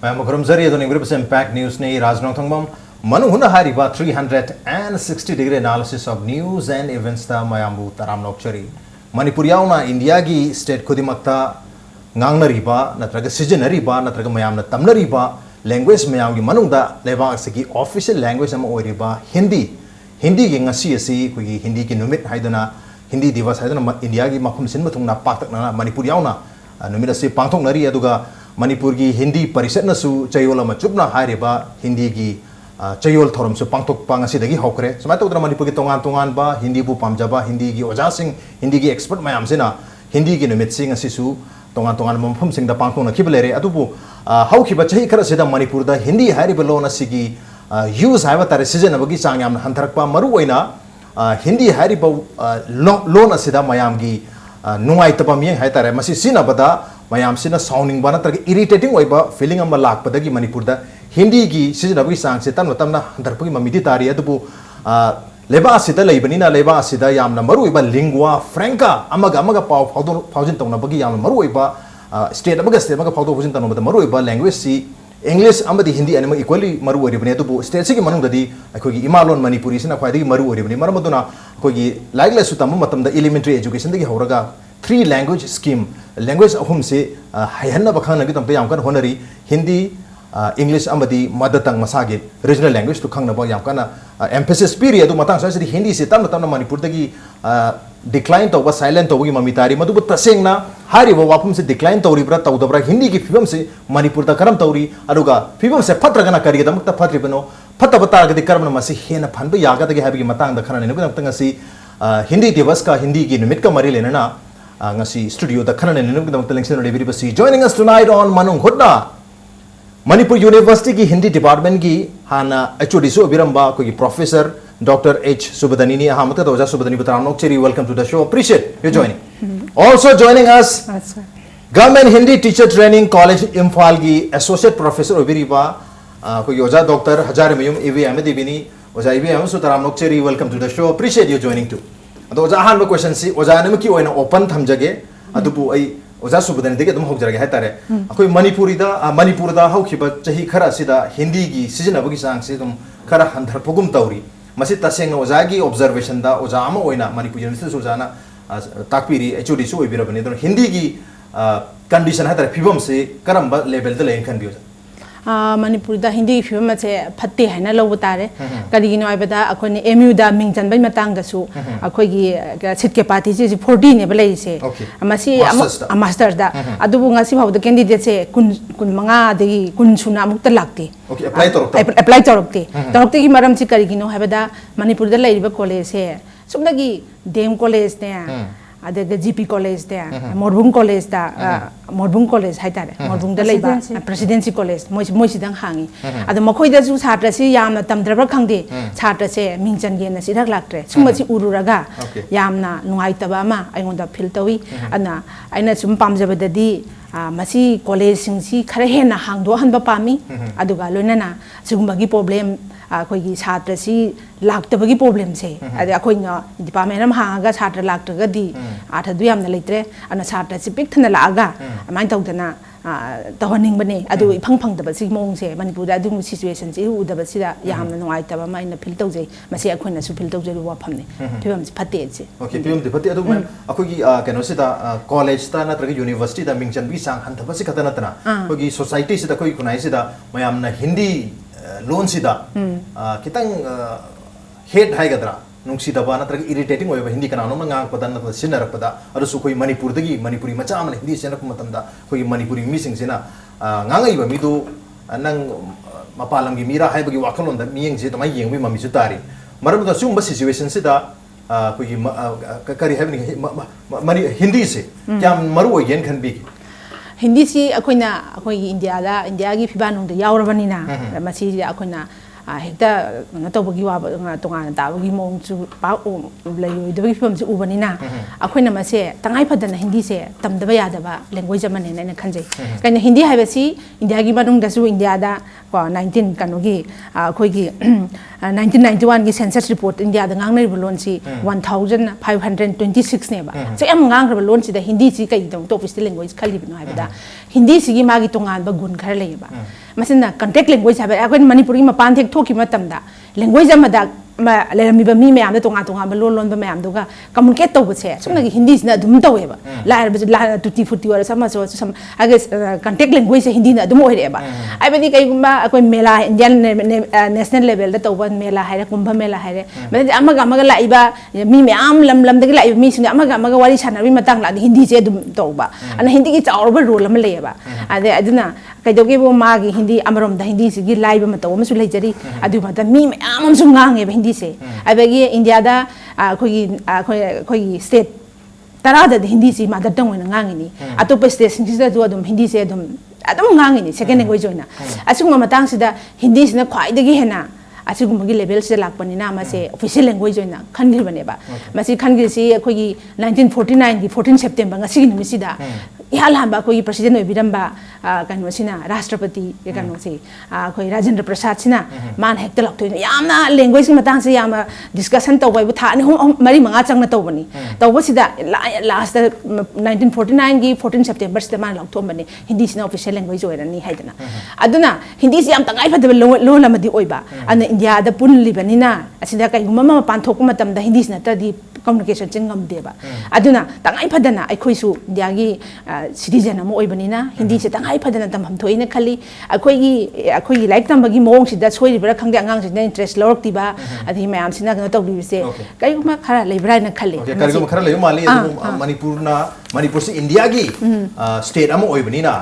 Mayamakramzari adon English Impact News ne Rajnong Thongbam Manung Hutna hariba 360-degree analysis of news and events ta Mayambu Taram Nokchari Manipur yauna India gi state Kudimakta Ngangnariba Natraga Sijanariba Natraga Mayamna Tamnariba language mayam gi manungda leba sigi official language am oiriba Hindi gi ngasi asi kugi Hindi gi numit haidana Hindi divas haidana India gi makhum sin mathungna paktak na Manipur yauna numit asi pangthok nari aduga Manipur gi Hindi parisat na su chayola ma chupna hariba Hindi gi chayol thorum su pangthok pangasi dagi hokre samai tawdra Manipur gi tongan ba Hindi bu pamjaba Hindi gi oja sing Hindi gi expert mayam sina Hindi gi numit sing asi su tongan mafum sing da pangthok na khiblere adubu how kiba chahi khara sida Manipur da Hindi hariba lona sigi use haiba tare season abagi changyam hantarakpa maru oina Hindi hariba lona sida mayam gi nungai tapa miyeng hai tare masi sina bada mayam sina sounding bana targe irritating oiba feeling amma lak padagi Manipur da Hindi gi season abagi sang se tamna hantarakpa gi mamidi tari adubu leba sida leibanina leba sida yamna maru oiba lingua franca amaga pau phaujin tongna bagi yamna maru oiba state amaga photo position tano bata maru iba language si English amadi Hindi anima equally maru ori bane to state si ki manung dadi akhoi imalon Manipuri sina khwai maru ori bane maramaduna akhoi like la su tam matam da elementary education dagi horaga 3 language scheme language ahum se hayanna bakhana gi tam pe yam kan honari Hindi English amadi mother tongue masage regional language to khangna ba yam kana emphasis period to matang sa Hindi se tam Manipur dagi decline to ba silent to gi mamitari madu taseng na hari ba wapum se decline to ribra to dabra Hindi gi film se Manipur da karam tawri aduga film se phatra gana kari da mukta phatri bano phata bata ga de karam na masi hena phanba yaga da gi habi gi matang da khana ne ba tang si Hindi divas ka Hindi gi numit ka mari lena na ngasi studio da khana ne ne ba tang lengsen le bi si joining us tonight on Manung Hutna Manipur University ki Hindi department ki hana HOD so biramba ko gi professor Dr. H. Subhadanini Ahamata Doja Subhadani Bataranokcheri, welcome to the show. Appreciate you joining. Also joining us, Government Hindi Teacher Training College Imphal gi Associate Professor Obiriba, ko Yoja Dr. Hajar Mayum EV Amadibini, Oja EV Amsutaranokcheri, welcome to the show. Appreciate you joining too. Oja Han question si Oja Namaki oina open thamjage, adupu ai Oja Subhadani dege dum hokjarage hatare. Akoi Manipur da haukiba chahi khara sida Hindi gi season abagi sang se dum khara handhar pogum tauri. Masih taseng ozagi observation da ozama oina Manipur University ozana takpiri HOD su ibira bani don Hindi gi condition hatar phibam se karamba level da len kan bi Manipur da Hindi phibam se phatte haina lo tare kadi no aibada akoni MU da mingjan bai matang da su akoi gi sit ke party ji 40 ne balai se amasi master da adubu ngasi bhaw da candidate se kun manga de kun suna mukta lakti okay apply torokte ki maram si kari gino habada Manipur da lai ba college se sumda gi dem college ne adaga GP college de Morbung college da Morbung college haitare Morbung da lai ba presidency college moi sidang hangi ada makhoi da su chhatra si yamna tamdra khangde chhatra se mingchan ge na sirak laktre sumba si ururaga yamna nungai taba ma aingonda feel tawi ana aina sum pamjaba dadi masi college singsi khare hena hangdo hanba pami aduga loinana sigumbagi problem akhoi chhatra si laktabagi problem se ade akhoi nga department am hanga chhatra laktaga di athadu yamna leitre ana chhatra si pik thana laaga amain tawdana tawaning bane adu phang daba si mong se Manipur da adu situation si udaba sida yamna nungai taba mai na feel tawje masi akhoi na su feel tawje wa phamne phibam si phatte se okay phibam de phatte adu man akhoi gi kano sida college ta na traga university da mingchan bi sang han thaba si katana tana akhoi gi society sida khoi kunai sida mayamna Hindi loan sida kitang head haigadra nungsi daba na traga irritating oiba Hindi kana no ngang padan na sinarakpada adu su khoi Manipur dagi Manipuri macha amana Hindi senak matamda khoi Manipuri mising sina ngangai ba midu nang mapalam gi mira haibagi wakalon da miyeng je tamai yeng wi mami su tari maram da sum ba situation sida khoi kari haibni mani Hindi se kyam maru oyen khan bi Hindi si akoina akoi India gi phibanung da yaurabani na masi akoina hekta natobagi wa tonga ta bagi mong chu pa lai de bagi pham chu ubani na akoina mase tangai phadana Hindi se tamdaba yadaba language amane na khanjai kaina Hindi haibasi India gi manung da su India da 19 kanogi akoi gi 1991 gi census report India da ngang nei bolon si 1526 ne ba se am ngang ra bolon si da Hindi si kai dong top language khali bino haibada Hindi si gi magi tongan ba gun khar lei ba masina contact language habe akon manipuri ma pan thek thoki matamda language amada lerami ba mi mayam da tonga tonga ba lon ba mayam doga communicate to bse sumna hindi na dum to weba la tuti futi wala sama so sam age contact language hindi na dum oire ba ai badi kai gumba akoi mela indian national level da to ban mela haire kumbha mela haire me amaga la iba mi mayam lam da la iba mi singa amaga wari sana wi matang la hindi se dum to ba ana hindi ki chaur ba role am le ba ade aduna kai doge bo magi hindi amarom da hindi si gi live ma to ma su leijari adu mata mi mayam su ngang e hindi se abagi india da khoi state tarada hindi si mother tongue na ngang ni atop state sing sida do adum hindi se adum ngang ni second language joina asung matang sida hindi sina khwai dagi hena asugumagi level se lakpani na ma se official language joina khangil bane ba masi khangil si khoi 1949 di 14 september ngasi ni misida ihalamba khoi president oi biramba kanu sina rashtrapati kanu se khoi rajendra prasad sina man hekta lakto yamna language ki matang se yama discussion to bai bu tha ni mari manga changna to bani to sida last 1949 gi 14 september sida man lakto bani hindi sina official language oi rani haidana aduna hindi si yam tangai phadaba lo lamadi oi ba ana india da pun libanina asida kai mama pan thok matam da hindi sina ta di communication chingam deba aduna tangai phadana ai su india gi citizen amo oibanina hindi se tangai phadana tamham thoina khali akoi gi like tambagi mong sida soi libra khangde angang sida interest lorok tiba adhi mayam sina gna tawli se kai ma khara lebra na khali kai ma khara leyo mali manipur se india gi state amo oibanina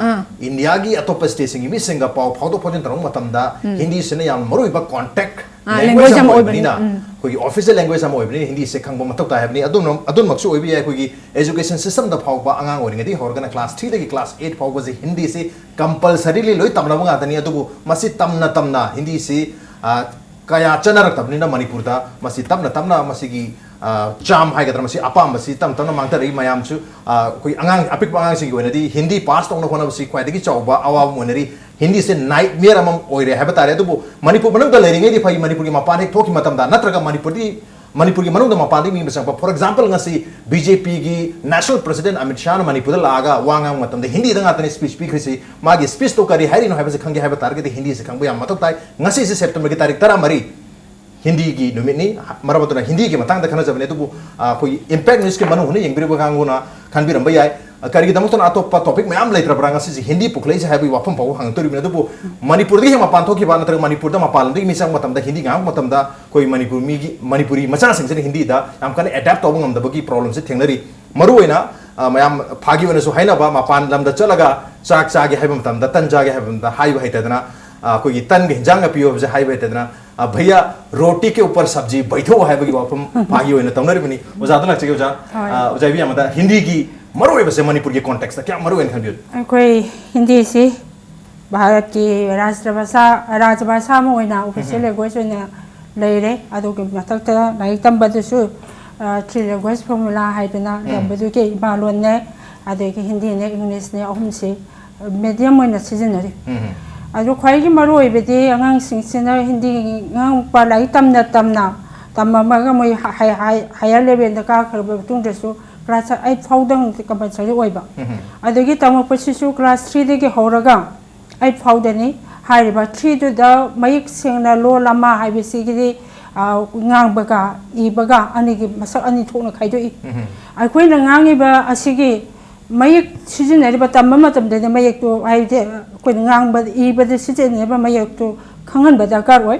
india gi atop state singi mi singa pau phaudo phojin tarong matamda hindi se na yam maroi ba contact language amo oibanina koi official language amo oibni hindi se khangba matok ta habni adun maksu oibi ai koi education system da phawba angang oring di horgana class 3 dagi class 8 phawba je hindi se compulsorily loi tamna nga tani adubu masi tamna hindi se kaya chanar tabni na manipur da masi tamna masi gi cham hai gadra masi apam masi tamna mangta ri mayam chu koi angang apik angang singi wena di hindi pass tong no khona basi kwai dagi chawba awam moneri hindi se nightmare amam oire haba tare adubu manipur manung da leringe di phai manipur gi mapan ek thoki matam da natraga manipur gi manung da mapan di mi besang for example ngasi bjp gi national president amit shah na manipur da laga wanga matam da hindi da ngatani speech krisi magi speech to kari hari no haba se khange haba target di hindi se khangba yam matok tai ngasi se september gi tarik 13 hindi gi numit ni marabatuna hindi gi matang da khana jabne adubu koi impact news ke manu hune yengbiri ba kanguna khanbiram ba yai kari damu ton atop topic mayam leitra branga si hindi puklei se habi wapam pau hang tori mina dubu manipur gi ma pan thoki ba na tra manipur da ma palam di misang matam da hindi gang matam da koi manipuri macha sing se hindi da am kan adapt to ngam da bagi problem se thengnari maru oina mayam phagi wana su haina ba ma pan lam da chalaga chak gi haibam tam da tan gi haibam da haiba haitadana koi tan ge jang apiyo je haiba haitadana भैया रोटी के ऊपर सब्जी बैठो है बगी वापम भागी होने तमनरी बनी उजादा लग चके उजा भी हमदा हिंदी की मरो बसे मणिपुर के कॉन्टेक्स्ट क्या मरो इन खंबियो कोई हिंदी से भारत की राजभाषा में होना ऑफिशियल लैंग्वेज होना लेरे अदो के मथक ता लाइक तंबदसु थ्री लैंग्वेज फॉर्मूला हाइदना तंबदु के बालोन ने अदो के हिंदी ने इंग्लिश ने अहम से मीडियम होना सिजनरी अदो खाई मरो बेदे अंगांग सिंगसिना Hindi ngang pa lai tamna tamma moi higher level da ka kharba tung desu class 8 faudang compulsory oiba adagi tamma pasisu class 3 de ge horaga 8 faudani hariba 3 du da mayik sengna lo lama haibisi gi ngang baga ibaga ani gi masak ani thokna khaidoi akoi na ngang iba asigi mayik sizinari ba tamma matam de mayik to haide ko ngang ba iba de sizinari ba mayik to khangan ba da kar oi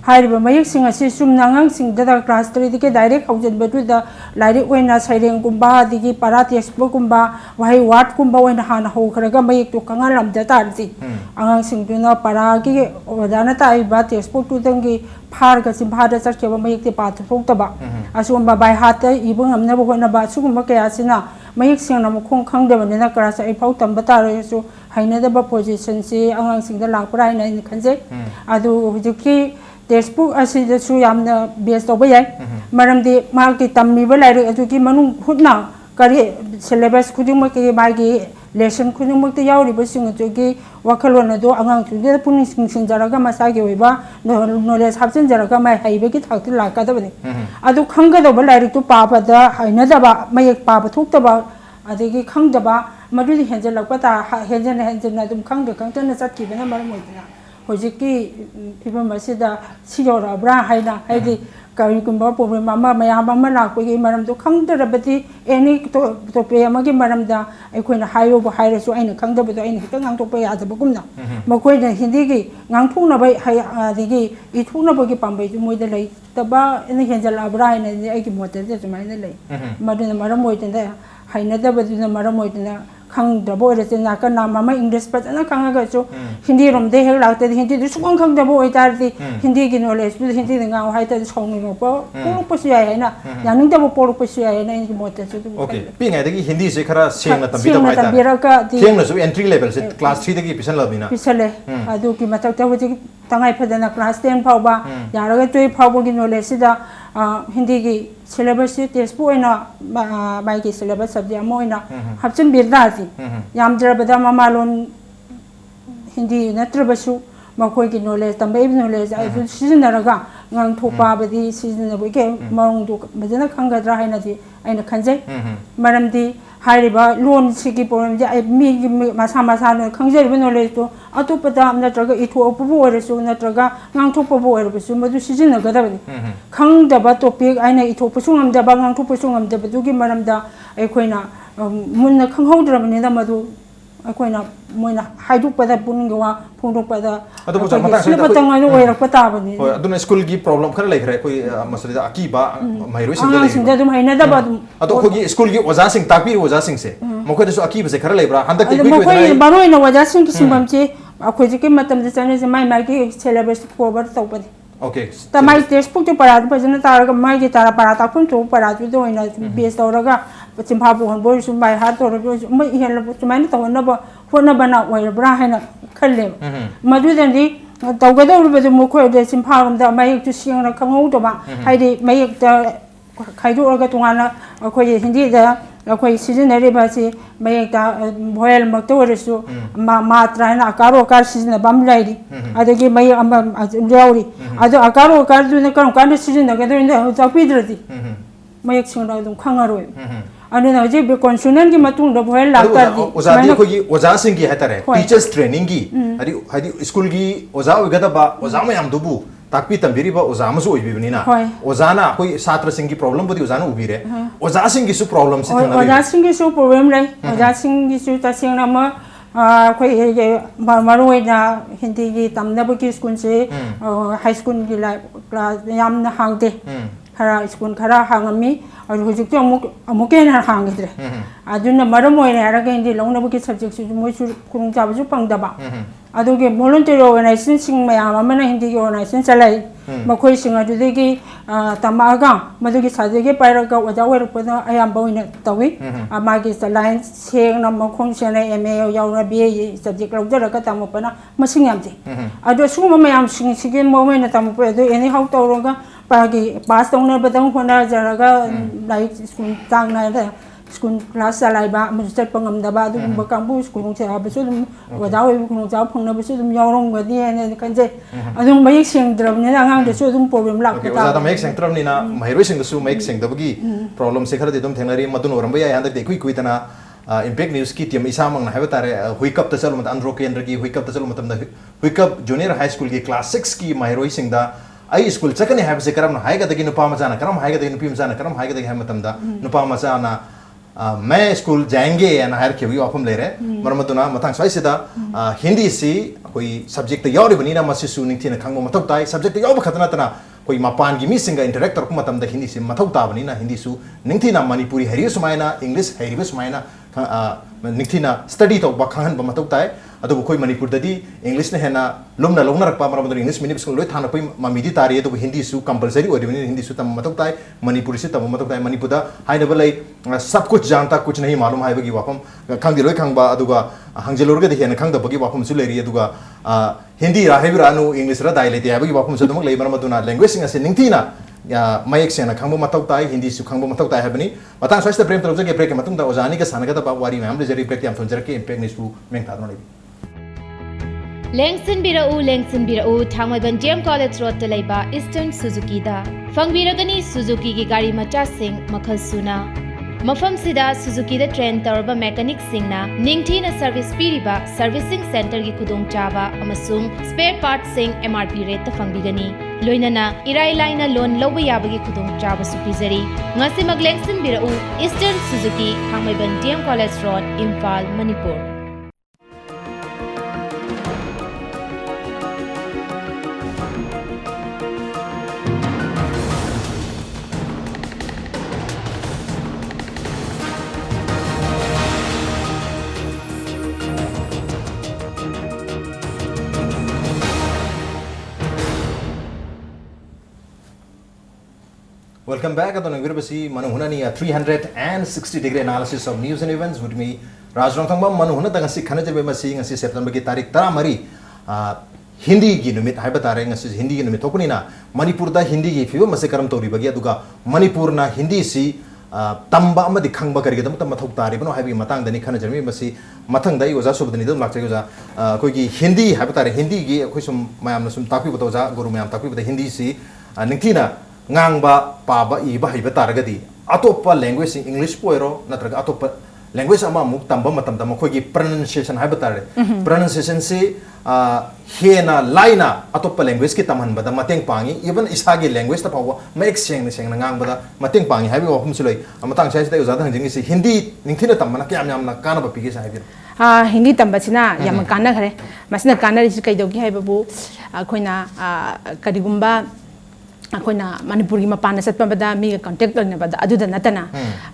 hariba mayik singa si sum nangang sing da class 3 dike direct haujen ba tu da lairi oina saireng kumba digi parati expo kumba wai wat kumba oina hana ho kharaga mayik to kangan lam da tar ti angang sing tu na para gi odana ta ai ba expo tu dangi phar ga sim phada chak ke ba mayik te pa thok ta ba asum ba bai hat ta ibung amna ba hona ba su kumba kya sina mayik sing na khong khang de ba na class ai phau tam ba ta ro su haina da ba position si angang sing da lak prai na ni khanje adu hujiki textbook asi da su yamna base to ba yai maram di ma ki tammi ba lai adu ki manung hutna kari syllabus khuding ma ki ba gi lesson khuding ma te yauri ba sing to ki wakhalona do angang tu de puni sing jaraga ma sa gi oi ba knowledge habsen jaraga ma hai ba ki thak tu la ka da ba ni adu khanga da ba lai tu pa pa da haina da ba ma ek pa ba thuk ta ba adagi khangdaba madudi henjal lakpa ta henjal na dum khangda chat ki bena mar moidna hojiki people masida siyora bra haina haidi kari kumba problem mama maya mama na ko gi maram do khangda rabati any to pe amagi maram da aikoina hayo bo haire so aina khangda bo aina hitang ngang to pe ya da bugumna makoi da hindi gi ngang thung na bai hai adigi I thung na bo gi pambai ju moida lai taba ene henjal abra haina ai gi motel de jumai na lai maduna maram moida da haina da baduna maram moida khangdabo re na ka na mama english pa na khanga ga chu hindi rom de hel lakte hindi du sukong khangdabo oi tar di hindi gi knowledge du hindi nga hai ta song ni po po po si ai na yaning da po po si ai na ni mote chu okay pi ngai dagi hindi se khara seng na tambi da bai ta seng na su entry level se class 3 dagi pisan labina pisale adu ki matak ta wuji tangai phadana class 10 phau ba yaraga toi phau bo gi knowledge da hindi gi syllabus textbook ina bai gi syllabus subject mo ina hapchen birda ti yam drabada mamalon hindi natrabasu makoi gi knowledge tambai knowledge ai sizinaraga ngang thopa badi sizinabo ke maung du bajana khangadra haina di aina khanjai maram di hairiba loan sigi problem ja mi masa no khangjai ba knowledge to atopada natraga itho opu ore su natraga ngang thopa bo ore su madu sizinaga da bani khangdaba topic aina itho pusungam da ba ngang thopa sungam da du gi maram da aikoina munna khanghodra da madu aikoina moina haidu pada puning wa phungdok pada adu ko mata sa patang ano oira pata bani ho adu school gi problem khara lai khare koi masali da aki ba mairoi sing da lai sinda dum haina da ba dum adu ko gi school gi oja sing takpir oja sing se mokoi da su aki ba se khara lai bra handak ti mokoi baroi na oja sing ki simbam che akoi ji ki matam de chane se mai ki syllabus forward tau padi okay ta mai textbook to para du pajana taraga mai ji tara para ta phun to para du do ina base tawraga chimpa bu hon boy sum bai har to ro mai hen la chumai na tawna ba phona bana oira bra haina khalle madu den di tawga da ru ba du mokoi de chimpa rom da mai tu siang na khangau to ba haidi mai ta khaidu orga tungana akoi hindi da akoi seasonary ba si mai ta boil mak to resu matra na akaro kar season bam lai di adagi mai amba jauri ado akaro kar du na kan season ga do na ta pidrati mai action ra dum khangaro anu na je be consonant gi matung da boil la tar di oza di ko gi oza sing gi hatare teachers training gi hadi school gi oza oiga da ba oza ma yam dubu takpi tambiri ba oza ma su oi bibni na oza na koi satra sing gi problem bodi oza na ubire oza sing gi su problem si thang oza sing gi su problem lai oza sing gi su ta sing na ma koi maroi na hindi gi tamna bu ki school se high school gi la class yam na hangte khara school khara hangami aru hojik to amuk na hangidre aduna maram oi na ra ga hindi longna bu ki subject su moi su khung cha bu su pangda ba aduge volunteer organization sing mayam amana hindi gi organization chalai makhoi sing adu de gi tamaga madu gi saje ge paira ga oja wer pa ayam boina tawi ama gi line seng na makhong sene ma yaw na ba subject lo jara ka tamu pa na masing yam ti adu su mayam sing sige mo mai na tamu pa adu any how to ro ga pa gi pass tong na badang hona jara ga like school tang na da school class alai ba minister pangam da ba du ba kambu school cha ba su dum wa da wi ku cha phang na ba su dum yaw rong ga ni ne kan je adung mai sing drum ni ngang de su dum problem lak ta okay da mai sing drum ni na mai roi sing da su mai sing da bagi problem se khara de dum thengnari madun oram ba ya handak de kui tana impact news ki team isamang na haba tare huikap ta chalu mat andro kendra ki huikap ta chalu matam da huikap junior high school ki class 6 ki mai roi sing da ai school chakani haba se karam na haiga da gi nupa ma jana karam haiga da gi nupi ma jana karam haiga da gi matam da nupa ma jana मैं school जाएंगे या ना हर के भी ऑफम ले रहे मरमतुना मतंग स्वाई से दा हिंदी से कोई सब्जेक्ट यावर बनी ना मसी सुनिंग थी ना खंगो मतौ ताई सब्जेक्ट यावर खतना तना कोई मापान की मिसिंग इंटरेक्टर को मतम दा हिंदी से मतौ ता बनी ना हिंदी सु निंग थी ना मणिपुरी हरियो सुमायना इंग्लिश हरियो सुमायना निंग थी ना स्टडी तो बखहन ब मतौ ताई अदु कोई मणिपुर ददी इंग्लिश ने है ना लुमना लुमना रखपा मरमतुना इंग्लिश मिनिप स्कूल लोय थाना कोई ममीदी तारी तो हिंदी सु कंपलसरी ओरि हिंदी सु तम मतौ ताई मणिपुरी से तम मतौ ताई मणिपुर दा हाइना बलै सब कुछ जानता कुछ नहीं मालूम है बगी वापम खंगदि लोय खंगबा अदुगा हंगजेलोरगे देखेन खंगदा बगी वापम सु लेरी अदुगा हिंदी रा हेबिरानु इंग्लिश रा दाइ लेते बगी वापम सु दमक लेइ मरमतुना लैंग्वेज सिंग से निंगथिना या मयक सेना खंगबो मतौ ताई हिंदी सु खंगबो मतौ ताई हबनी मतंग स्वास्थ्य प्रेम तरजगे ब्रेक के मतुंग दा ओजानी के सानगा दा वारी मैम ले जरी ब्रेक याम थोंजरके इम्पैक्ट न्यूज सु मेंग थादनो लेबी लेंगसिनबिरऊ थांगमैबन जेएम कॉलेज रोड लेबा ईस्टर्न सुजुकी दा फंगबिरगनी सुजुकी की गाड़ी मचा सिंह मखल सुना ꯃꯐꯝꯁꯤꯗ ꯁꯨꯖꯨꯀꯤꯗ ꯇ꯭ꯔꯦꯟ ꯇꯧꯔꯕ ꯃꯦꯀꯥꯅꯤꯛꯁꯤꯡꯅ ꯅꯤꯡꯊꯤꯅ ꯁꯔꯚꯤꯁ ꯄꯤꯔꯤꯕ ꯁꯔꯚꯤꯁꯤꯡ ꯁꯦꯟꯇꯔꯒꯤ ꯈꯨꯗꯣꯡꯆꯥꯕ ꯑꯃꯁꯨꯡ ꯁ꯭ꯄꯦꯌꯔ ꯄꯥꯔꯠꯁꯤꯡ MRP ꯔꯦꯠꯇ ꯐꯪꯕꯤꯒꯅꯤ ꯂꯣꯏꯅꯅ ꯏꯔꯥꯏ ꯂꯥꯏꯅ ꯂꯣꯟ ꯂꯧꯕ ꯌꯥꯕꯒꯤ ꯈꯨꯗꯣꯡꯆꯥꯕꯁꯨ ꯄꯤꯖꯔꯤ ꯉꯁꯤꯃꯛ ꯂꯦꯡꯁꯤꯟꯕꯤꯔꯛꯎ ꯏꯁꯇꯔꯟ ꯁꯨꯖꯨꯀꯤ ꯊꯥꯡꯃꯩꯕꯟ DM college road Imphal Manipur Welcome back. Atau nanggur besi Manung Hutna ni 360-degree analysis of news and events with me Rajrong Thangmam Manung Hutna tengah si khana jerbe masih ngasi September ki tarik tara mari Hindi gi numit hai batare ngasi Hindi gi numit thokuni na Manipur da Hindi gi fiwa masih karam tori bagi aduga Manipur na Hindi si tamba ama di khangba kari gedam tam mathok tari bano hai bi matang dani khana jerbe masih mathang dai oza subdani dum lakche oza koi gi Hindi hai batare Hindi gi koi sum mayam na sum takpi bata oza guru mayam takpi bata Hindi si ningtina ngang paba iba hiba taragadi atopa language English poiro natraga atopa language ama muk tamba matam tama khoi gi pronunciation hiba tare pronunciation se hena laina atopa language ki tamhan bada mateng pangi even isagi language ta pawa mek seng ngang bada mateng pangi hiba wahum sulai amatang sai sai uzada hangjing si Hindi ningthina tamana kyam yam na kana ba pigi sai Hindi tambasina yam kana khare masina kana ri kai dogi hiba bu khoina kadigumba akoina Manipur gi mapana satpabada mi contact lornabada aduda natana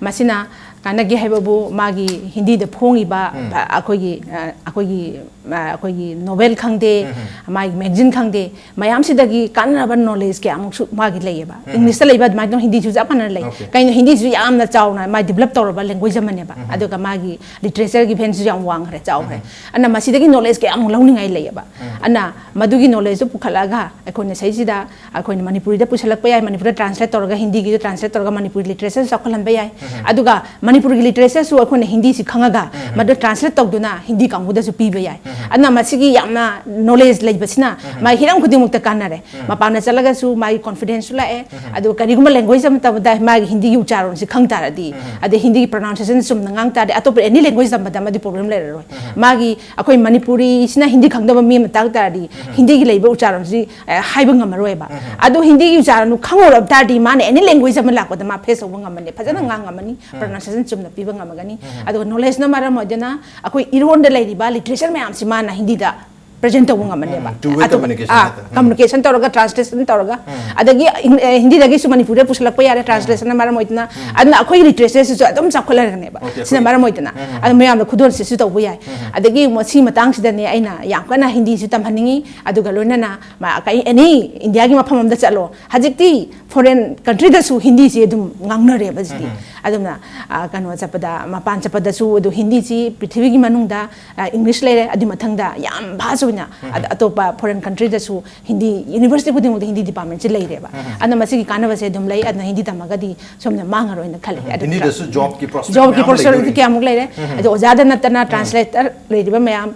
masina kana gi haibabu magi Hindi da phongi ba akogi novel khangde magi magazine khangde mayam sidagi kana ba knowledge ke amuk su magi leyeba English ta leyba ma Hindi ju japana ley kain Hindi ju yamna chawna ma develop toraba language amane ba aduga magi literature gi fence yam wang re chaw re ana masidagi knowledge ke amuk lawningai leyeba ana madugi knowledge su pukhalaga akone saisida akone Manipuri pusalak pa yai Manipur translate torga Hindi gi translate torga Manipur literature sakhalan ba yai aduga Manipur literature su akone Hindi si khangaga madu translate tawduna Hindi kanguda su pi ba yai ana masigi yamna knowledge leibasina mai hiram khudimuk ta kanare mapana chalaga su mai confidence la e adu kariguma language am tabda mai Hindi gi ucharon si khang taradi ade Hindi gi pronunciation sum ngang tare atop any language am da madi problem le ro magi akoi Manipuri sina Hindi khangda mi matang taradi Hindi gi leiba ucharon si haibang amaroi ba adu Hindi gi ucharon khangor ab tardi mane any language am la ko da ma face ong ngamane phajana ngang ngamani pronunciation chumna piba ngamagani adu knowledge na mara modena akoi ironda leiba literature me am si mana Hindi da present to wanga mane ba communication toroga translation toroga adagi Hindi dagi su Manipur puslak pa yare translation na mara moitna adna akoi literature su adum sakhola ne ba sina mara moitna adu mayam da khudon se su to buyai adagi mosi matang sida ne aina yam kana Hindi su tam haningi aduga loina na ma kai any India gi mafam da chalo hajikti foreign country da su Hindi si adum ngangna re ba jiti adumna kanwa chapada mapan chapada su adu Hindi si prithvi gi manung da English le adi mathang da yam bhasu atopa foreign country da su Hindi university kuding Hindi department chi lei reba ana masigi kana base dum lei adna Hindi tamagadi somna mangaro ina khale Hindi da su job ki prospect ki amuk lei re ado ojada natana translator lei riba mayam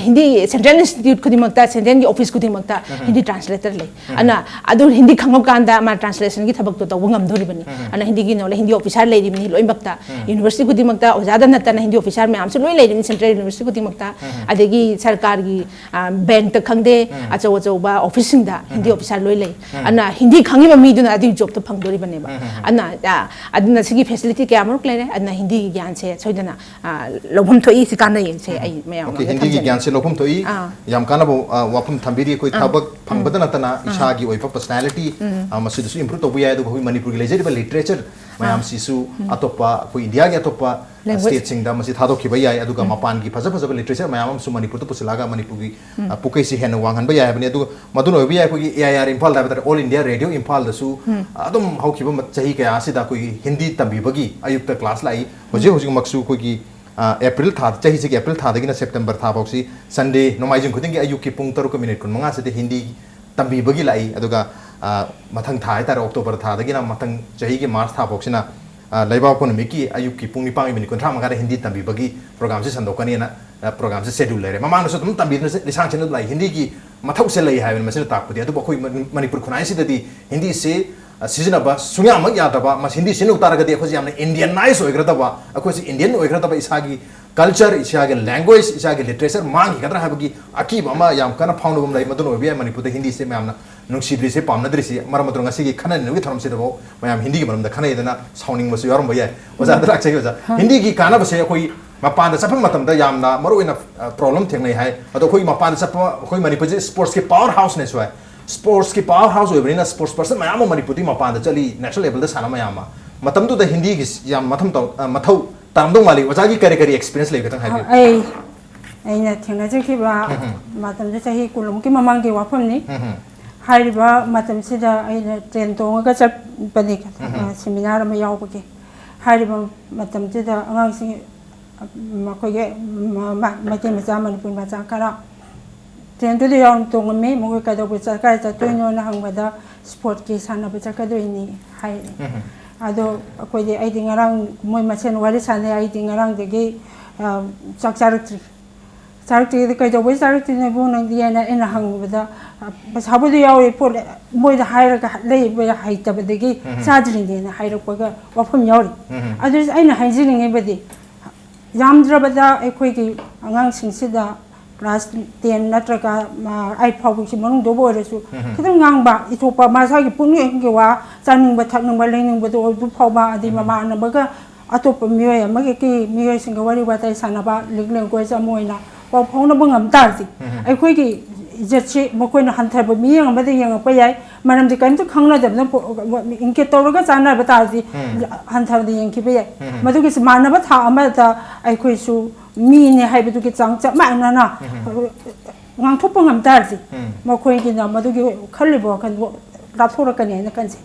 Hindi central institute kuding makta central gi office kuding makta Hindi translator lei ana ado Hindi khangok kanda ma translation gi thabak to tawngam dori bani ana Hindi gi no le Hindi officer lei ribni loi makta university kuding makta ojada natana Hindi officer mayam su loi lei ribni central university kuding makta adegi sarkar gi bank ta khangde achaw achaw ba office da Hindi officer loi lei ana Hindi khangi ba mi duna adi job to phangdori bane ba ana aduna sigi facility ke amur klere ana Hindi gi gyan se soidana lobham thoi si kana yin se ai mayam okay Hindi gi gyan se lobham thoi yam kana bo wapum thambiri koi thabak phangbada natana isa gi oifa personality masidu su improve to bu yai do bhoi Manipur gi leisure literature mayam sisu atopa koi India gi atopa state sing da masi thado ki ba yai aduga mapan gi phaja phaja literature mayam su Manipur to pusilaga Manipur gi pukai si hen wanghan ba yai bani adu madun oi ba yai koi AIR Imphal da all India radio Imphal da su adum hauki ba chahi ka asida koi Hindi tambi bagi ayukta class lai hoje hoje maksu koi gi April tha chahi se April tha dagina September tha boxi Sunday nomaijing khuding gi ayuki pung 3 minute kun manga se Hindi tambi bagi lai aduga mathang tha ai tar October tha dagina mathang chahi gi March tha boxina Laiba Economic ayuki pung nipang ibini kontra mangara Hindi tambi bagi program se sandokani na program se schedule lere mamang so tum tambi lisang channel lai Hindi gi mathau se lai hai masina takpudi adu bokoi Manipur khunai si dadi Hindi se सिजनबा सुयामक यादबा मस Hindi सिनु तारगदि अखोज यामने Indianise ओइग्रदबा अखोज Indian ओइग्रदबा इसागी culture इसागी language इसागी literature मांगी गदरा हाबगी अकीब अमा याम कना फाउंडगम लै मदुन ओबिया मणिपुर हिंदी से मैमना नुंगसिद्रिसे पामनद्रिसे मरम मदुन ngasi gi khana nugi tharam se dabo mayam hindi gi maramda khana idana sounding masu yarum bayai oja drak chai oja hindi gi kana base akoi mapan da sapam matam da yamna maru ina problem thengnai hai ado khoi mapan da sap khoi manipur je sports ke power house ne swai sports की power house ओइबनिना sports person मयाम मणिपुरी मपान चली national level साना मयाम मतम तो हिंदी की याम मथम तो मथौ तामदो माली वजागी करे करे एक्सपीरियंस लेगतन हाबि अैना थेंगनाजखिबा मतम जे सही कुलुम की ममांगी वाफमनी हारिबा मतम सिदा अैना ट्रेन तोंगा चपनी सेमिनार अमा यावबगे हारिबा मतम सिदा अंगांसिंग मखोगे मते मचा मणिपुर मचा खरा ट्रेन तो याम तोंगमे मगो कदो चका चतोइनो ना हंगबदा स्पोर्ट की सानब चकदोइनी हाय अदो अखोइदे आइदि ngarang मोय मसेन वारि साने आइदि ngarang देगे चारक्ट्री दे कइदो बय चारक्ट्री ने बो नंग दियाना एना हंगबदा बसाबदो यावि पोल मोय दा हायरगा लेय बय हाइतबदेगे चाद्रिंदेना हायरकपगा वाफम यावरि अदो आइना हाइजिनिंगे बदि यामद्रबदा अखोइगी अंगांग सिंगसिदा क्लास 10 नत्रका आई फाउबि मनुंग दोबो ओरसु खिदम ngang इथोपा मासागी पुनि के वा चानिंग बा थाकनिंग बा लेनिंग बा दो फाउबा अदि मामा नबगा अतोप मियोय अमगे की मियोय सिंग वारि बाताय सानाबा लिगलें कोइसा मोइना पाउ फाउना बंगम तारति अखोइगी जetse मकोइना हन्थाब मियंग अमदे यंग पयाय मनमदि कंतु खंगना दबना इनके तौरगा चाना बतारति हन्थाब दि यंग किबयाय मदुगे मानबा था अमदा अखोइसु मीने हाइबदुगे चांग चा मानाना ngang ngam tarji ma khoi gi na madu gi khalibo kan lapthora kan ne kan se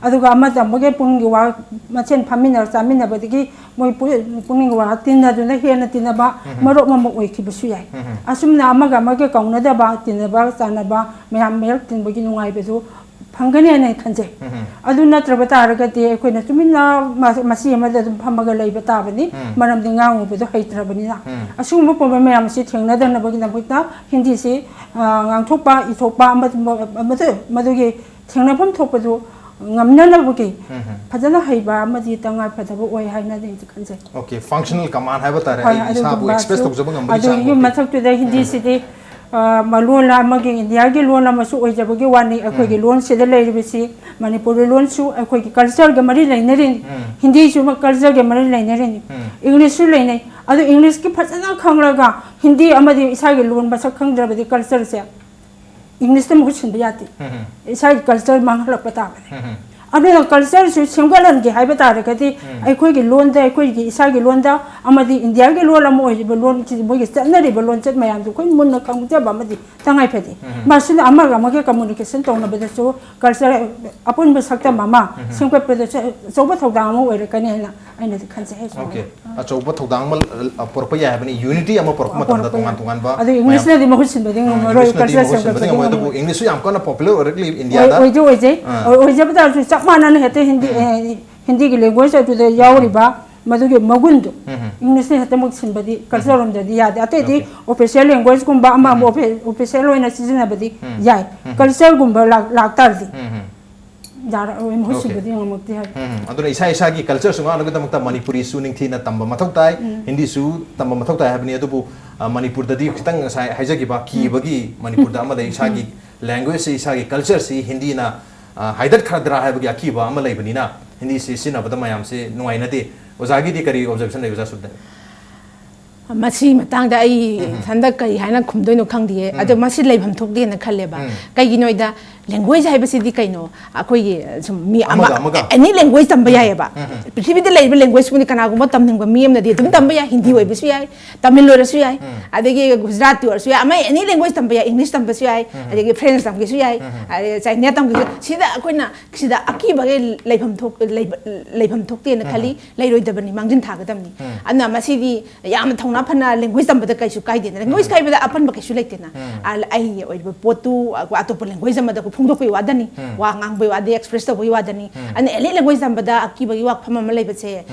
aduga ama jamage pung gi wa machen phamina chamina badigi moi pung gi wa tinna du na hena tinna ba maro ma oi ki busu yai asumna amaga mage kauna da ba tinna ba sana ba mayam mel tin bagi nungai bedu phangani ne khanje adu natraba taraga te khoina tumina masi ama da phamaga leiba ta bani maram dingang u bedu haitra bani na asumba poma mayam si thengna da na bagi na bita hindi si ngang thokpa I thokpa madugi थेंगनाफम थोपदो ngamnanabagi phajana haiba amadi tanga phadaba oi haina de khanse okay functional command haiba tare isabu express tokjaba ngam adu yum mathak to da hindi sidi malona magi india gi lona masu oi jabagi wani akoi gi lon sida leiribisi manipur lon su akoi gi culture ga mari lainerin hindi su ma culture ga mari lainerin english su lainai adu english ki phajana khangraga hindi amadi isa gi lon ba sak khangdrabadi culture se English to much in the yati. It's like culture mangal pata. Another culture is single and Habitatati. I quick loan there, quick Isagi Londa, Amadi India Lola Moy, Balon, Standard Balon set my aunt to Queen Muna Kamuta Bamadi, Tangai Petty. Marcin Amaga Maka communication tone of the show, culture upon the Sakta Mama, Simple Sobat of Damo or Canena, and the concession. Okay. A Sobat of Damal, a Porpaya having unity, I'm a Porpama. The English the motion, but English, I'm going to popular India. We do it. Manan hete hindi gi language to the yawriba maduge magundo English ne hete moksin badi culture rom de ya ate di official language kumba ama official oina season badi yai culture gumba laktar di jara oi mosin badi ngamukti ha aduna isa gi culture sunga anugda mukta manipuri su ningthi na tamba mathok tai hindi su tamba mathok tai habni adubu manipur dadi khitang haijagi ba ki bagi manipur da ama da isa gi language se isa gi culture si hindi na Haider खरदरा है बगी अकीबा अमा लैबनिना हिंदी से सिनबदा मयाम से नुआइनदे ओजागी दि करी observation लेबजा सुद्दा मसी मतंग दा आई थंदा कई हाइना खुमदोइनो खंगदिए अदो मसी लैभम थोकदे न खल्लेबा कईगिनोइदा लैंग्वेज हाइबसिदि कइनो अखोइगे सम मी एनी लैंग्वेज तंबा यायबा पृथ्वी दे लैब लैंग्वेज मुनि कनागुम तमनिंगबा मी एमनदि तुम तंबा या हिंदी होइबसु याय तमिल लोरसु याय अदगी गुजराती ओरसु याय अमा एनी लैंग्वेज तंबा या इंग्लिश तंबसु याय अदगी फ्रेंच तंबगिसु याय अरे चाइना तंबगिसु सिदा अखोइना सिदा अकीबगे लैभम थोकते न खली लैरोइदबनि मांजिन थागदमनि अना मसीदि याम थौना ꯆꯥꯎꯅ ꯐꯅ ꯂꯦꯡꯒ꯭ꯋꯦꯖ ꯇꯝꯕꯗ ꯀꯩꯁꯨ ꯀꯥꯏꯗꯦꯅ ꯂꯦꯡꯒ꯭ꯋꯦꯖ ꯀꯥꯏꯕꯗ ꯑꯄꯟꯕ ꯀꯩꯁꯨ ꯂꯩꯇꯦꯅ ꯑꯩꯒꯤ ꯑꯣꯏꯕ ꯄꯣꯠꯇꯨ ꯑꯇꯣꯞꯄ ꯂꯦꯡꯒ꯭ꯋꯦꯖ ꯑꯃꯗ ꯐꯣꯡꯗꯣꯛꯄꯒꯤ ꯋꯥꯗꯅꯤ ꯋꯥ ꯉꯥꯡꯕꯒꯤ ꯋꯥꯗꯤ ꯑꯦꯛꯁꯄ꯭ꯔꯦꯁ ꯇꯧꯕꯒꯤ ꯋꯥꯗꯅꯤ ꯑꯗꯨꯅ ꯑꯦꯅꯤ ꯂꯦꯡꯒ꯭ꯋꯦꯖ ꯇꯝꯕꯗ ꯑꯀꯤꯕꯒꯤ ꯋꯥꯐꯝ ꯑꯃ ꯂꯩꯕꯁꯦ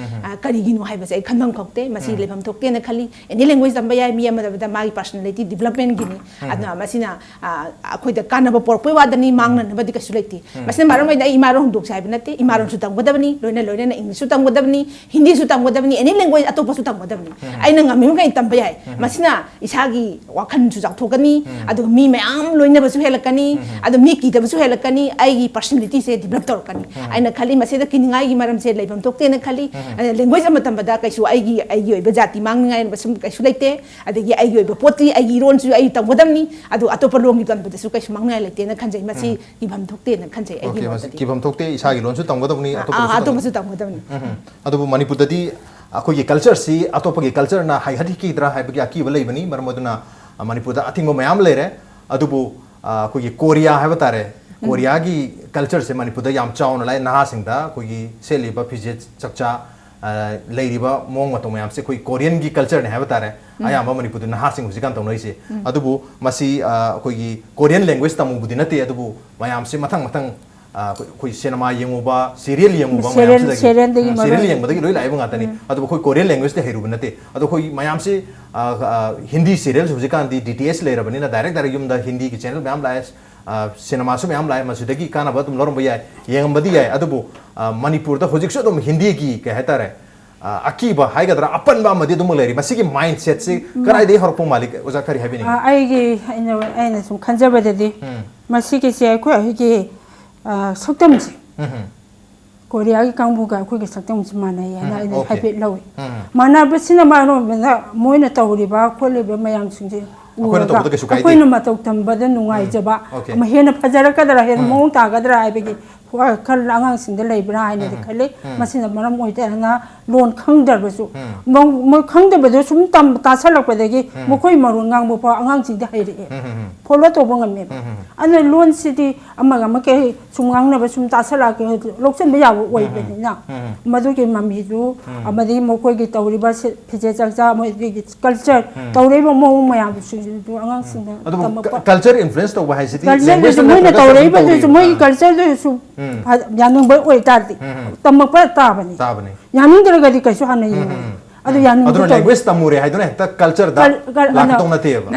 ꯀꯔꯤꯒꯤꯅꯣ ꯍꯥꯏꯕꯁꯦ ꯑꯩ ꯈꯟꯐꯝ ꯊꯣꯛꯇꯦ ꯃꯁꯤ ꯂꯩꯐꯝ ꯊꯣꯛꯇꯦꯅ ꯈꯜꯂꯤ ꯑꯦꯅꯤ ꯂꯦꯡꯒ꯭ꯋꯦꯖ ꯇꯝꯕ ꯌꯥꯏ ꯃꯤ ꯑꯃꯗ ꯃꯥꯒꯤ ꯄꯔꯁꯣꯅꯦꯂꯤꯇꯤ ꯗꯤꯕꯂꯞꯃꯦꯟꯒꯤꯅꯤ ꯑꯗꯨꯅ ꯃꯁꯤꯅ ꯑꯩꯈꯣꯏꯗ ꯀꯥꯟꯅꯕ ꯄꯣꯔꯛꯄꯒꯤ ꯋꯥꯗꯅꯤ ꯃꯥꯡꯅꯅꯕꯗꯤ ꯀꯩꯁꯨ ꯂꯩꯇꯦ ꯃꯁꯤꯅ ꯃꯔꯝ ꯑꯣꯏꯅ ꯑꯩ ꯏꯃꯥꯔꯣꯟ ꯍꯣꯡꯗꯣꯛꯁꯦ ꯍꯥꯏꯕ ꯅꯠꯇꯦ ꯏꯃꯥꯔꯣꯟꯁꯨ ꯇꯝꯒꯗꯕꯅꯤ ꯂꯣꯏꯅꯅ ꯏꯪꯂꯤꯁꯁꯨ ꯇꯝꯒꯗꯕꯅꯤ ꯍꯤꯟꯗꯤꯁꯨ ꯇꯝꯒꯗꯕꯅꯤ ꯑꯦꯅꯤ ꯂꯦꯡꯒ꯭ꯋꯦꯖ ꯑꯇꯣꯞꯄꯁꯨ ꯇꯝꯒꯗꯕꯅꯤ ꯑꯩꯅ ꯉꯝꯃꯤꯕꯈꯩ ꯇꯝꯕ ꯌꯥꯏ ꯃꯁꯤꯅ ꯏꯁꯥꯒꯤ ꯋꯥꯈꯜꯁꯨ ꯆꯥꯎꯊꯣꯛꯀꯅꯤ ꯑꯗꯨꯒ ꯃꯤ ꯃꯌꯥꯝ ꯂꯣꯏꯅꯕꯁꯨ ꯍꯦꯜꯂꯛꯀꯅꯤ ꯑꯗꯨ ꯃꯤ ꯀꯤꯗꯕꯁꯨ ꯍꯦꯜꯂꯛꯀꯅꯤ ꯑꯩꯒꯤ ꯄꯔꯁꯣꯅꯦꯂꯤꯇꯤꯁꯦ ꯗꯤꯕꯂꯞ ꯇꯧꯔꯛꯀꯅꯤ ꯑꯩꯅ ꯈꯜꯂꯤ ꯃꯁꯤꯗ ꯀꯤꯅꯤꯡꯉꯥꯏꯒꯤ ꯃꯔꯝꯁꯦ ꯂꯩꯐꯝ ꯊꯣꯛꯇꯦꯅ ꯈꯜꯂꯤ ꯂꯦꯡꯒ꯭ꯋꯦꯖ ꯑꯃ ꯇꯝꯕꯗ ꯀꯩꯁꯨ ꯑꯩꯒꯤ ꯑꯣꯏꯕ ꯖꯥꯇꯤ ꯃꯥꯡꯅꯤꯡꯉꯥꯏ ꯁꯨꯝ ꯀꯩꯁꯨ ꯂꯩꯇꯦ ꯑꯗꯒꯤ ꯑꯩꯒꯤ ꯑꯣꯏꯕ ꯄꯣꯠꯇꯤ ꯑꯩꯒꯤ ꯏꯔꯣꯟꯁꯨ ꯑꯩ ꯇꯝꯒꯗꯕꯅꯤ ꯑꯗꯨ ꯑꯇꯣꯞꯄ ꯂꯣꯟꯒꯤ ꯇꯝꯕꯗꯁꯨ ꯀꯩꯁꯨ ꯃꯥꯡꯅꯤꯡꯉꯥꯏ ꯂꯩꯇꯦꯅ ꯈꯟꯖꯩ ꯃꯁꯤ ꯀꯤꯐꯝ ꯊꯣꯛꯇꯦꯅ ꯈꯟꯖꯩ ꯑꯩꯒꯤ ꯃꯣꯠꯇꯗꯤ ꯀꯤꯐꯝ ꯊꯣꯛꯇꯦ ꯏꯁꯥꯒꯤ ꯂꯣꯟꯁꯨ ꯇꯝꯒꯗꯕꯅꯤ ꯑꯇꯣꯞꯄꯁꯨ ꯇꯝꯒꯗꯕꯅꯤ ꯑꯗꯨꯕꯨ ꯃꯅꯤꯄꯨꯔꯗꯗꯤ ꯑꯩꯈꯣꯏꯒꯤ ꯀꯜꯆꯔꯁꯤ ꯑꯇꯣꯞꯄꯒꯤ ꯀꯜꯆꯔꯅ ꯍꯩꯍꯠꯈꯤꯗ꯭ꯔꯥ ꯍꯥꯏꯕꯒꯤ ꯑꯀꯤꯕ ꯂꯩꯕꯅꯤ ꯃꯔꯝ ꯑꯗꯨꯅ ꯃꯅꯤꯄꯨꯔꯗ ꯑꯊꯤꯡꯕ ꯃꯌꯥꯝ ꯂꯩꯔꯦ ꯑꯗꯨꯕꯨ ꯑꯩꯈꯣꯏꯒꯤ ꯀꯣꯔꯤꯌꯥ ꯍꯥꯏꯕ ꯇꯥꯔꯦ ꯀꯣꯔꯤꯌꯥꯒꯤ ꯀꯜꯆꯔꯁꯦ ꯃꯅꯤꯄꯨꯔꯗ ꯌꯥꯝ ꯆꯥꯎꯅ ꯂꯥꯛꯑꯦ ꯅꯍꯥꯁꯤꯡꯗ ꯑꯩꯈꯣꯏꯒꯤ ꯁꯦꯠꯂꯤꯕ ꯐꯤꯖꯦꯠ ꯆꯛꯆꯥ ꯂꯩꯔꯤꯕ ꯃꯑꯣꯡ ꯃꯇꯧ ꯃꯌꯥꯝꯁꯦ ꯑꯩꯈꯣꯏ ꯀꯣꯔꯤꯌꯟꯒꯤ ꯀꯜꯆꯔꯅꯦ ꯍꯥꯏꯕ ꯇꯥꯔꯦ ꯑꯌꯥꯝꯕ ꯃꯅꯤꯄꯨꯔꯗ ꯅꯍꯥꯁꯤꯡ ꯍꯧꯖꯤꯛꯀꯥꯟ ꯇꯧꯅꯔꯤꯁꯦ ꯑꯗꯨꯕꯨ ꯃꯁꯤ ꯑꯩꯈꯣꯏꯒꯤ ꯀꯣꯔꯤꯌꯟ ꯂꯦꯡꯒ꯭ꯋꯦꯖ ꯇꯝꯃꯨꯕꯗꯤ ꯅꯠꯇꯦ ꯑꯗꯨꯕꯨ ꯃꯌꯥꯝꯁꯦ ꯃꯊꯪ ꯃꯊꯪ ꯑꯩꯈꯣꯏ ꯁꯤꯅꯦꯃꯥ ꯌꯦꯡꯉꯨꯕ ꯁꯤꯔꯤꯌꯦꯜ ꯌꯦꯡꯉꯨꯕ ꯃꯌꯥꯝꯁꯤꯗꯒꯤ ꯁꯤꯔꯤꯌꯦꯜ ꯌꯦꯡꯕꯗꯒꯤ ꯂꯣꯏ ꯂꯥꯛꯏꯕ ꯉꯥꯛꯇꯅꯤ ꯑꯗꯨꯕꯨ ꯑꯩꯈꯣꯏ ꯀꯣꯔꯤꯌꯟ ꯂꯦꯡꯒ꯭ꯋꯦꯖꯇꯤ ꯍꯩꯔꯨꯕ ꯅꯠꯇꯦ ꯑꯗꯣ ꯑꯩꯈꯣꯏ ꯃꯌꯥꯝꯁꯤ ꯍꯤꯟꯗꯤ ꯁꯤꯔꯤꯌꯦꯜꯁ ꯍꯧꯖꯤꯛꯀꯥꯟꯗꯤ DTH ꯂꯩꯔꯕꯅꯤꯅ ꯗꯥꯏꯔꯦꯛ ꯌꯨꯝꯗ ꯍꯤꯟꯗꯤꯒꯤ ꯆꯦꯅꯦꯜ ꯃꯌꯥꯝ ꯂꯥꯛꯑꯦ ꯁꯤꯅꯦꯃꯥꯁꯨ ꯃꯌꯥꯝ ꯂꯥꯛꯑꯦ ꯃꯁꯤꯗꯒꯤ ꯀꯥꯟꯅꯕ ꯑꯗꯨꯝ ꯂꯧꯔꯝꯕ ꯌꯥꯏ ꯌꯦꯡꯉꯝꯕꯗꯤ ꯌꯥꯏ ꯑꯗꯨꯕꯨ ꯃꯅꯤꯄꯨꯔꯗ ꯍꯧꯖꯤꯛꯁꯨ ꯑꯗꯨꯝ ꯍꯤꯟꯗꯤꯒꯤ ꯀꯩ ꯍꯥꯏꯇꯥꯔꯦ ꯑꯀꯤꯕ ꯍꯥꯏꯒꯗ꯭ꯔꯥ ꯑꯄꯟꯕ ꯑꯃꯗꯤ ꯑꯗꯨꯝ ꯂꯩꯔꯤ ꯃꯁꯤꯒꯤ ꯃꯥꯏꯟ ꯁꯦꯠꯁꯤ ꯀꯗꯥꯏꯗꯒꯤ ꯍꯧꯔꯛꯄ ꯃꯥꯜꯂꯤ ꯑꯣꯖꯥ ꯀꯔꯤ ꯍꯥꯏꯕꯤꯅꯤꯡꯉꯤ ꯑꯩꯅ ꯁꯨꯝ ꯈꯟꯖꯕꯗꯗꯤ ꯃꯁꯤꯒꯤꯁꯦ ꯑꯩꯈꯣꯏꯒꯤ ꯁꯛꯇꯝꯁꯦ ꯀꯣꯔꯤꯌꯥꯒꯤ ꯀꯥꯡꯕꯨꯒ ꯑꯩꯈꯣꯏꯒꯤ ꯁꯛꯇꯝꯁꯦ ꯃꯥꯟꯅꯩ ꯍꯥꯏꯅ ꯑꯩꯅ ꯍꯥꯏꯐꯦꯠ ꯂꯧꯏ ꯃꯥꯟꯅꯕꯁꯤꯅ ꯃꯔꯝꯅ ꯃꯣꯏꯅ ꯇꯧꯔꯤꯕ ꯈꯣꯠꯂꯤꯕ ꯃꯌꯥꯝꯁꯤꯡꯁꯦ ꯎꯔꯒ ꯑꯩꯈꯣꯏꯅ ꯃꯇꯧ ꯇꯝꯕꯗ ꯅꯨꯡꯉꯥꯏꯖꯕ ꯑꯃ ꯍꯦꯟꯅ ꯐꯖꯔꯛꯀꯗ꯭ꯔꯥ ꯍꯦꯟꯅ ꯃꯑꯣꯡ ꯇꯥꯒꯗ꯭ꯔꯥ ꯍꯥꯏꯕꯒꯤ ꯋꯥꯈꯜ ꯑꯉꯥꯡꯁꯤꯡꯗ ꯂꯩꯕ꯭ꯔꯥ ꯍꯥꯏꯅꯗꯤ ꯈꯜꯂꯤ ꯃꯁꯤꯅ ꯃꯔꯝ ꯑꯣꯏꯗꯅ ꯂꯣꯟ ꯈꯪꯗ꯭ꯔꯕꯁꯨ ꯈꯪꯗꯕꯗꯣ ꯁꯨꯝ ꯇꯥꯁꯜꯂꯛꯄꯗꯒꯤ ꯃꯈꯣꯏ ꯃꯔꯣꯟ ꯉꯥꯡꯕ ꯐꯥꯎ ꯑꯉꯥꯡꯁꯤꯡꯗ ꯍꯩꯔꯛꯑꯦ ꯐꯣꯂꯣ ꯇꯧꯕ ꯉꯝꯃꯦꯕ ꯑꯗꯨꯅ ꯂꯣꯟꯁꯤꯗꯤ ꯑꯃꯒ ꯑꯃ ꯀꯩ ꯁꯨꯝ ꯉꯥꯡꯅꯕ ꯁꯨꯝ ꯇꯥꯁꯜꯂꯛꯑꯒ ꯂꯧꯁꯤꯟꯕ ꯌꯥꯕ ꯑꯣꯏꯕꯅꯤꯅ ꯃꯗꯨꯒꯤ ꯃꯃꯤꯗꯨ ꯑꯃꯗꯤ ꯃꯈꯣꯏꯒꯤ ꯇꯧꯔꯤꯕ ꯐꯤꯖꯦꯠ ꯆꯛꯆꯥ ꯃꯣꯏꯒꯤ ꯀꯜꯆꯔ ꯇꯧꯔꯤꯕ ꯃꯑꯣꯡ ꯃꯌꯥꯝꯁꯤꯡꯗꯨ ꯑꯉꯥꯡꯁꯤꯡꯅ ꯇꯝꯃꯛꯄ ꯀꯜꯆꯔ ꯏꯟꯐ꯭ꯂꯨꯌꯦꯟꯁ ꯇꯧꯕ ꯍꯥꯏꯁꯤꯗꯤ ꯀꯜꯆꯔꯗꯨꯁꯨ ꯃꯣꯏꯅ ꯇꯧꯔꯛꯏꯕꯗꯨꯁꯨ ꯃꯣꯏꯒꯤ ꯀꯜꯆꯔꯗꯨꯁꯨ ꯌꯥꯅꯤꯡꯕ ꯑꯣꯏꯇꯥꯔꯗꯤ ꯇꯝꯃꯛꯄ ꯇꯥꯕꯅꯤ ꯌꯥꯅꯤꯡꯗ꯭ꯔꯒꯗꯤ ꯀꯩꯁꯨ ꯍꯥꯟꯅ ꯌꯦꯡꯉꯣꯏ ꯑꯗꯨ ꯌꯥꯅꯤꯡꯕ ꯂꯦꯡꯒ꯭ꯋꯦꯖ ꯇꯝꯃꯨꯔꯦ ꯍꯥꯏꯗꯨꯅ ꯍꯦꯛꯇ ꯀꯜꯆꯔꯗ ꯂꯥꯛꯇꯧ ꯅꯠꯇꯦꯕ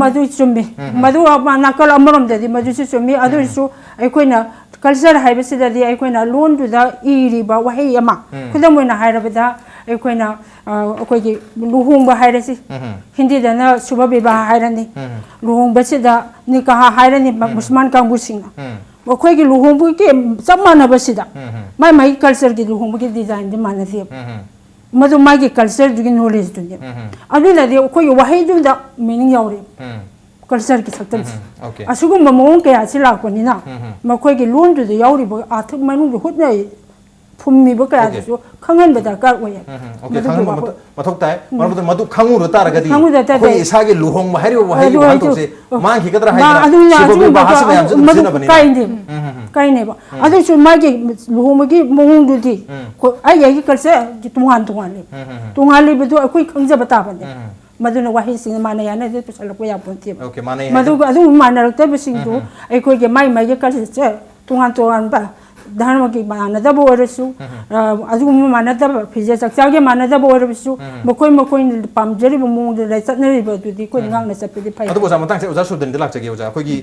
मधु चुम्मी मधु नाकल अमरमददी मधुसु चुम्मी अदुसु अखोइना कल्चर हाइबसिददी अखोइना लोनदुदा इरिबा वहै अमा खुदम ओइना हाइरबदा अखोइना अखोइगी लुहोंबा हाइरसि हिंदीदना शुभ विवाह हाइरनी लुहोंबसिदा निकाह हाइरनी मुसलमान कांगबुसिंगना अखोइगी लुहोंबुगी सब मानबसिदा माइ माइ कल्चर की लुहोंबुगी डिजाइन दि मानसी मधु मागी कल्चर दुगी नॉलेज दुनी अदुनदी अखोइ वहैदुदा मीनिंग यावरे कल्चर की सत्तम असुगुम ममों कया सि लाकोनिना मखोइगी लोनदुदा यावरिबो आथक मनुंग हुटना फुम्मीबो कयादसु खंगन दरकार ओये मथौ ताय मधु खंगुर तारगदी अखोइ इसागे लुहोंग हारिबो वहैगी वांतोसे मांगी गदरा हाइदरा शिबो बाहास मयाम जुनबनी काइनेबा अदुसु मागी लुहोंगी मोंगदुदी आइगी कल्चर तुंगाली बदु अखोइ खंगजब ताबने मधुन वही सिंग माने याने दे पुसलको या पोंते मधु अदु मानरते बसिंगदु अखोइगे माइ माइ कल्चर तुंगान बा धर्म की मानदब ओरसु अदुगुम मानदब फिजे चक्चागे मानदब ओरसु मखोइ मखोइ पामजरिब मोंग दे चतनरिब दुदी कोइ गांगना चपदि फाइ अदु ओजा मतंग से ओजा सुदन दिलाक जगे ओजा अखोइगी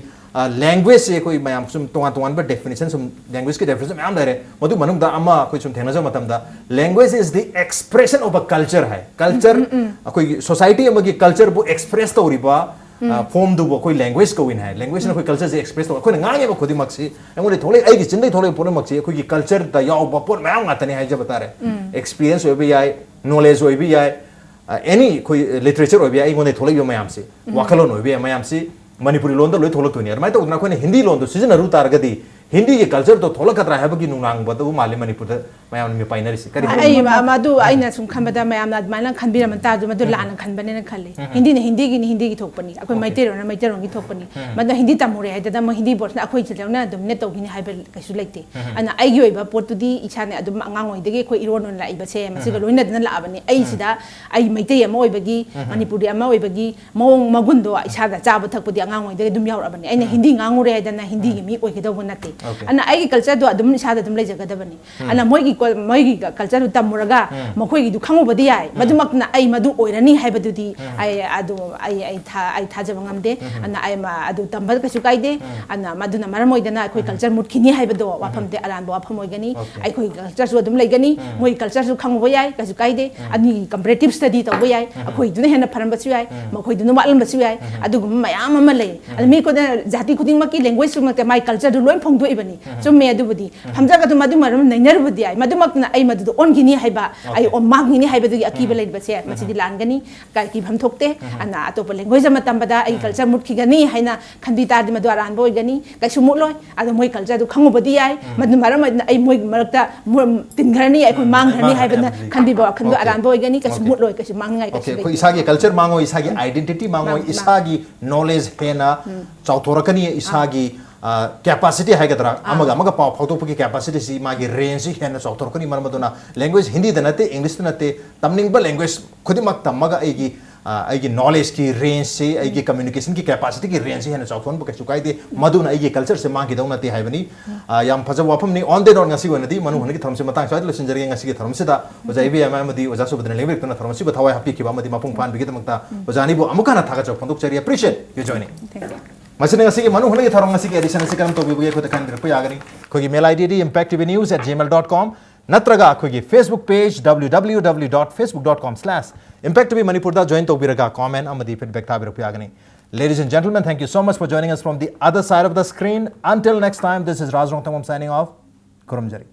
लैंग्वेज से कोई मयाम सुम तोंगान बा डेफिनेशन सुम लैंग्वेज की डेफिनेशन मयाम लेरे मधु मनुंग दा अमा कोइ सुम थेनजो मतम दा language is the expression of a culture है कल्चर अखोइ सोसाइटी अमगी कल्चर बु एक्सप्रेस तौरिबा फॉर्म दुबो कोई लैंग्वेज को विन है लैंग्वेज ना कोई कल्चर से एक्सप्रेस तो कोई गांगे बो खुदी मक्सी एंगोले थोले आई की चिंदे थोले पुने मक्सी कोई कल्चर दा याव बपोर मयाम गातने है जब बता रहे एक्सपीरियंस होय भी आए नॉलेज होय भी आए एनी कोई लिटरेचर होय भी आए एंगोले थोले यो मयाम से वाखलोन होय भी मयाम से मणिपुरी लोन दा लोय थोलक तुनी अरमाय तो उतना कोई हिंदी लोन दो सिजन रु तारगदी हिंदी के कल्चर तो थोड़ा कतरा है बगी नुनांग बतो माले मणिपुर मयाम में पाइनरी से करी ai madu aina sum khambada mayam na admaina khanbira mata du madu lana khanbane na khalle hindi ne hindi gi thokpani akoi maitero gi thokpani madu hindi tamure hai da ma hindi bor na akoi chilna dum ne togini hai bel kaisu leite ana ai gi oiba pot tu di icha ne adum angang oi dege khoi iron on la iba se ma se ga loina dana la abani ai sida ai maitei ama oibagi manipuri ama oibagi mong magun do icha da cha ba thak pudi angang oi dege dum yaur abani aina hindi ngangure hai dana hindi gi mi oi gi do nate ana ai gi culture do adum icha da dum le jaga da bani ana moi gi culture tamuraga makhoi gi du khango badi ai madumak na ai madu oirani hai badu di ai tha jabang amde ana ai ma adu tambal ka su kaide ana maduna maramoi dana khoi culture mut khini hai badu wafam de aran bo wafam oigani ai khoi culture su adum leigani moi culture su khango boyai ka su kaide ani comparative study to boyai khoi duna hena pharam basu ai makhoi duna malam basu ai adu mayam ama le ani me ko da jati khuding maki language su makte mai culture du loin phongdo ibani so me adu budi phamja ka du madu maram nainar budi ai madumak na ai madu on gini haiba ai on magni haiba du akiba lei base masidi langani ka ki pham thokte ana atop language ma tambada ai culture mut ki gani haina khandi tar di madu aran boy gani ka su muloi adu moi culture du khango bodi ai madu maram ai moi marakta tin gharni ai ko mang gharni haiba na khandi bo khandu aran boy gani ka su muloi ka su mang ngai ka okay ko isagi culture mango isagi identity mango isagi knowledge hena chautorakani isagi capacity hai gadra amaga paw photo ki capacity si magi range si hena chautor kani marmaduna language hindi da nate english da nate tamning ba language khudimak tamaga aigi knowledge ki range se aigi communication ki capacity ki range hena chauthon ba kachu kai de maduna aigi culture se magi dauna te hai bani yam phaja wapam ni on the dot ngasi wanadi manu hone ki tharam se matang sai lesson jari ngasi ki tharam se da ojai bi amadi oja so badna lengbe tuna tharam se ba thawai happy ki ba amadi mapung pan bi ki tamakta ojani bu amuka na thaga chau phondok chari appreciate you joining masine ngasi ki manu hone ki tharam ngasi ki edition se karam to bi bu ko ta kan dir pu yagani ko ki mail id di impactvnews@gmail.com natraga ko ki facebook page www.facebook.com/impactvmanipur da join to biraga comment amadi feedback ta bir pu yagani. Ladies and gentlemen, thank you so much for joining us from the other side of the screen. Until next time, this is Raj Rongthamam signing off. Kurumjari.